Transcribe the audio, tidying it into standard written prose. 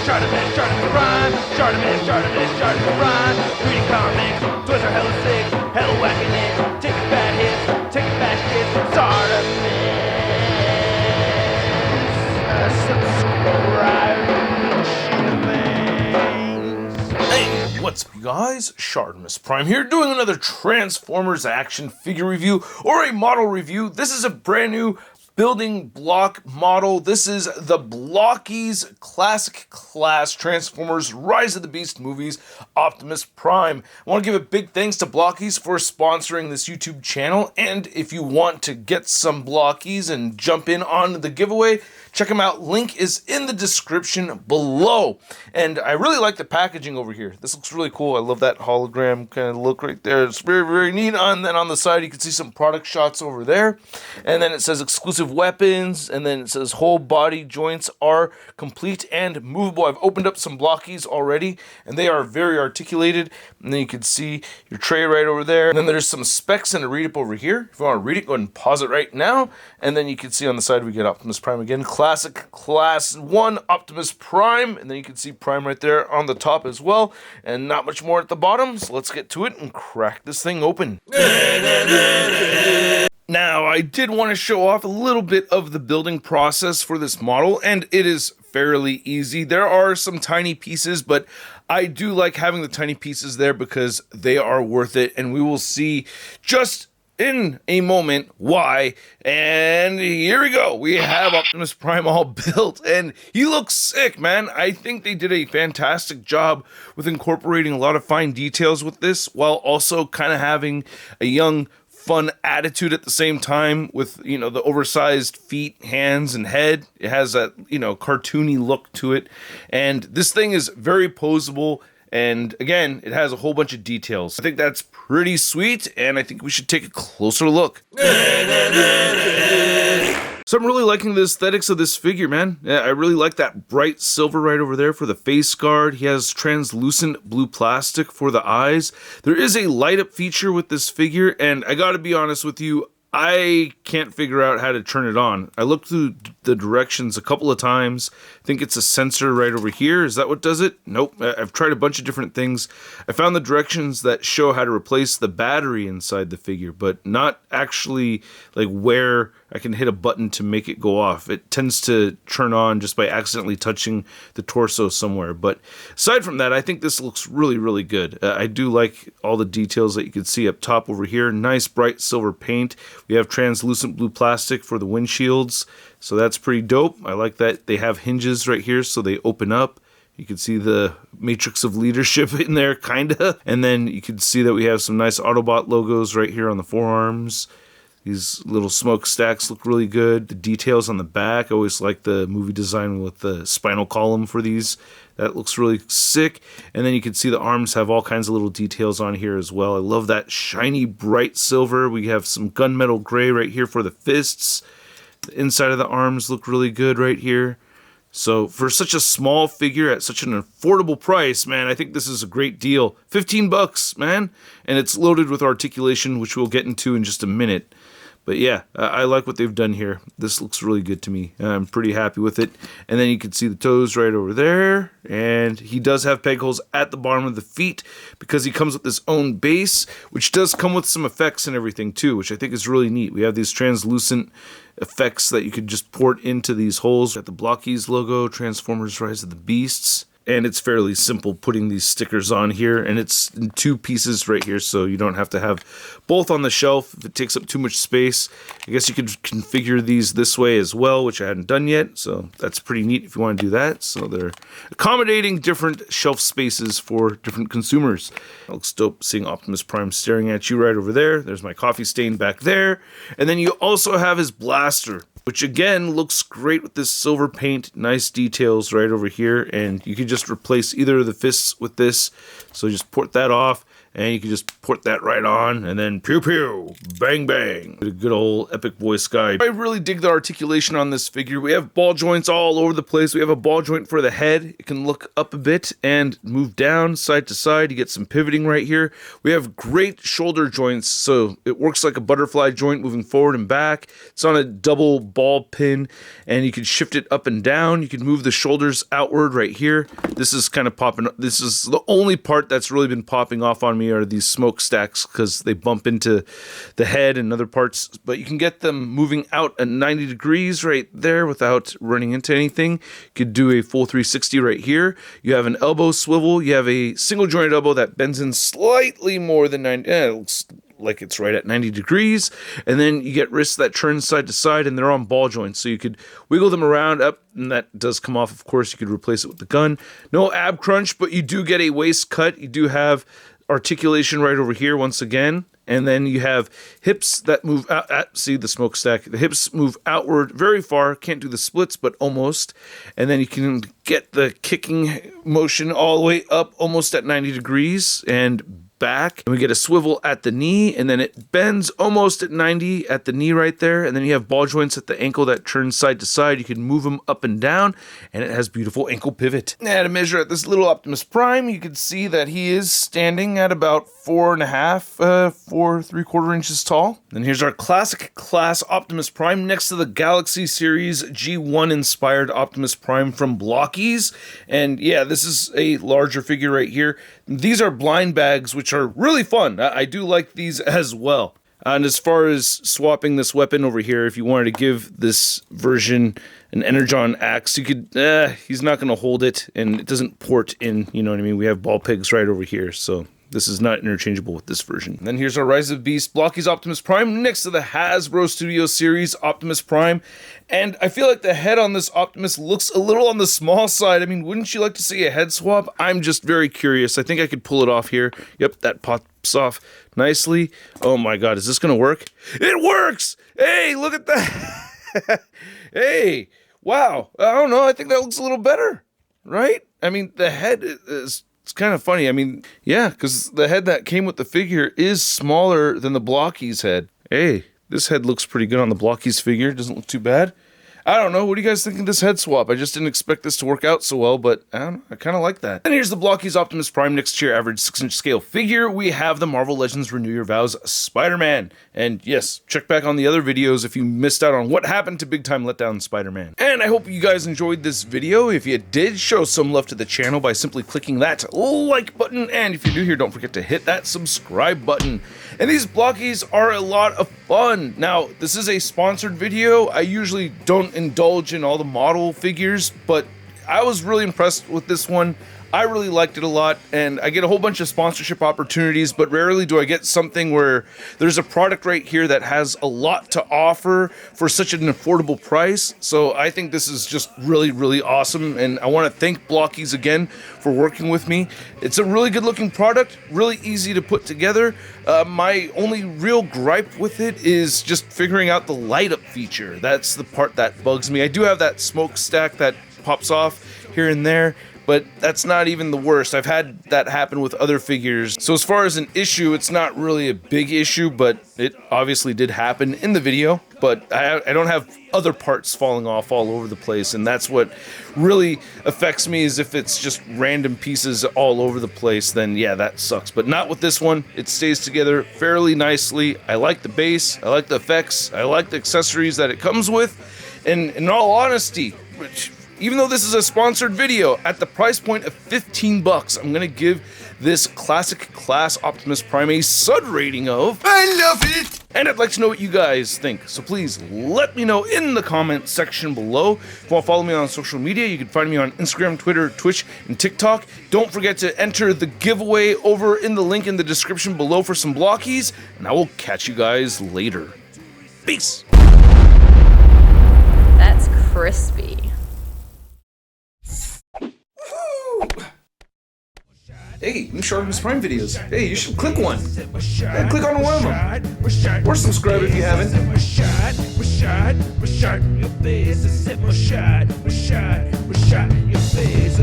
ShartimusPrime, ShartimusPrime. Reading comics, toys are hella sick, hella whacking it. Taking bad hits, taking bad shit. Subscribe. Hey, what's up, you guys? ShartimusPrime here, doing another Transformers action figure review, or a model review. This is a brand new building block model. This is the Blokees Classic Class Transformers Rise of the Beast movies, Optimus Prime. I want to give a big thanks to Blokees for sponsoring this YouTube channel, and if you want to get some Blokees and jump in on the giveaway, check them out. Link is in the description below. And I really like the packaging over here. This looks really cool. I love that hologram kind of look right there. It's very, very neat. And then on the side, you can see some product shots over there. And then it says exclusive weapons. And then it says whole body joints are complete and movable. I've opened up some Blokees already, and they are very articulated. And then you can see your tray right over there. And then there's some specs and a read up over here. If you want to read it, go ahead and pause it right now. And then you can see on the side, we get Optimus Prime again. Classic Class 1 Optimus Prime, and then you can see Prime right there on the top as well, and not much more at the bottom, so let's get to it and crack this thing open. Now, I did want to show off a little bit of the building process for this model, and it is fairly easy. There are some tiny pieces, but I do like having the tiny pieces there because they are worth it, and we will see just in a moment why. And here we go. We have Optimus Prime all built, and he looks sick, man. I think they did a fantastic job with incorporating a lot of fine details with this, while also kind of having a young, fun attitude at the same time with, you know, the oversized feet, hands, and head. It has that, you know, cartoony look to it. And this thing is very posable. And again, it has a whole bunch of details. I think that's pretty sweet, and I think we should take a closer look. So I'm really liking the aesthetics of this figure, man. Yeah, I really like that bright silver right over there for the face guard. He has translucent blue plastic for the eyes. There is a light up feature with this figure, and I gotta be honest with you, I can't figure out how to turn it on. I looked through the directions a couple of times. I think it's a sensor right over here. Is that what does it? Nope. I've tried a bunch of different things. I found the directions that show how to replace the battery inside the figure, but not actually like where I can hit a button to make it go off. It tends to turn on just by accidentally touching the torso somewhere. But aside from that, I think this looks really, really good. I do like all the details that you can see up top over here. Nice bright silver paint. We have translucent blue plastic for the windshields, so that's pretty dope. I like that they have hinges right here so they open up. You can see the matrix of leadership in there, kinda. And then you can see that we have some nice Autobot logos right here on the forearms. These little smokestacks look really good. The details on the back, I always like the movie design with the spinal column for these. That looks really sick. And then you can see the arms have all kinds of little details on here as well. I love that shiny, bright silver. We have some gunmetal gray right here for the fists. The inside of the arms look really good right here. So for such a small figure at such an affordable price, man, I think this is a great deal. 15 bucks, man. And it's loaded with articulation, which we'll get into in just a minute. But yeah, I like what they've done here. This looks really good to me. I'm pretty happy with it. And then you can see the toes right over there. And he does have peg holes at the bottom of the feet because he comes with his own base, which does come with some effects and everything too, which I think is really neat. We have these translucent effects that you could just port into these holes. Got the Blokees logo, Transformers Rise of the Beasts. And it's fairly simple putting these stickers on here, and it's in two pieces right here, so you don't have to have both on the shelf if it takes up too much space. I guess you could configure these this way as well, which I hadn't done yet, so that's pretty neat if you want to do that. So they're accommodating different shelf spaces for different consumers. It looks dope seeing Optimus Prime staring at you right over there. There's my coffee stain back there. And then you also have his blaster, which again looks great with this silver paint. Nice details right over here, and you can just replace either of the fists with this. So just port that off, and you can just put that right on, and then pew pew, bang bang. A good old epic voice guy. I really dig the articulation on this figure. We have ball joints all over the place. We have a ball joint for the head. It can look up a bit and move down side to side. You get some pivoting right here. We have great shoulder joints, so it works like a butterfly joint moving forward and back. It's on a double ball pin, and you can shift it up and down. You can move the shoulders outward right here. This is kind of popping. This is the only part that's really been popping off on me are these smokestacks because they bump into the head and other parts, but you can get them moving out at 90 degrees right there without running into anything. You could do a full 360 right here. You have an elbow swivel. You have a single jointed elbow that bends in slightly more than 90. It looks like it's right at 90 degrees, and then you get wrists that turn side to side, and they're on ball joints, so you could wiggle them around up, and that does come off. Of course, you could replace it with the gun. No ab crunch, but you do get a waist cut. You do have articulation right over here once again, and then you have hips that move out. See the smokestack? The hips move outward very far. Can't do the splits, but almost. And then you can get the kicking motion all the way up almost at 90 degrees and back, and we get a swivel at the knee, and then it bends almost at 90 at the knee right there, and then you have ball joints at the ankle that turn side to side. You can move them up and down, and it has beautiful ankle pivot. Now to measure at this little Optimus Prime, you can see that he is standing at about 4 3/4 inches tall. Then here's our classic class Optimus Prime next to the Galaxy Series G1 inspired Optimus Prime from Blokees, and yeah, this is a larger figure right here. These are blind bags, which are really fun. I do like these as well. And as far as swapping this weapon over here, if you wanted to give this version an Energon axe, you could, he's not going to hold it, and it doesn't port in, you know what I mean? We have ball pegs right over here, so this is not interchangeable with this version. And then here's our Rise of Beast Blokees Optimus Prime next to the Hasbro Studio Series Optimus Prime. And I feel like the head on this Optimus looks a little on the small side. I mean, wouldn't you like to see a head swap? I'm just very curious. I think I could pull it off here. Yep, that pops off nicely. Oh my God, is this gonna work? It works! Hey, look at that! Hey, wow. I don't know, I think that looks a little better, right? I mean, the head is... It's kind of funny. I mean, yeah, because the head that came with the figure is smaller than the Blokees head. Hey, this head looks pretty good on the Blokees figure. Doesn't look too bad. I don't know. What do you guys think of this head swap? I just didn't expect this to work out so well, but I don't know. I kind of like that. And here's the Blokees Optimus Prime next to your average 6-inch scale figure. We have the Marvel Legends Renew Your Vows Spider-Man. And yes, check back on the other videos if you missed out on what happened to Big Time Letdown Spider-Man. And I hope you guys enjoyed this video. If you did, show some love to the channel by simply clicking that like button. And if you're new here, don't forget to hit that subscribe button. And these Blokees are a lot of fun. Now, this is a sponsored video. I usually don't indulge in all the model figures, but I was really impressed with this one. I really liked it a lot, and I get a whole bunch of sponsorship opportunities, but rarely do I get something where there's a product right here that has a lot to offer for such an affordable price. So I think this is just really, really awesome, and I want to thank Blokees again for working with me. It's a really good looking product, really easy to put together. My only real gripe with it is just figuring out the light up feature. That's the part that bugs me. I do have that smokestack that pops off here and there, but that's not even the worst. I've had that happen with other figures. So as far as an issue, it's not really a big issue, but it obviously did happen in the video. But I don't have other parts falling off all over the place, and that's what really affects me, is if it's just random pieces all over the place, then yeah, that sucks. But not with this one. It stays together fairly nicely. I like the base, I like the effects, I like the accessories that it comes with, and in all honesty, which, even though this is a sponsored video, at the price point of $15, I'm gonna give this classic class Optimus Prime a SUD rating of I love it! And I'd like to know what you guys think, so please let me know in the comment section below. If you want to follow me on social media, you can find me on Instagram, Twitter, Twitch, and TikTok. Don't forget to enter the giveaway over in the link in the description below for some Blokees, and I will catch you guys later. Peace! That's crispy. Hey, new ShartimusPrime videos. Hey, you should click one. Yeah, click on one of them. Or subscribe if you haven't. Your face,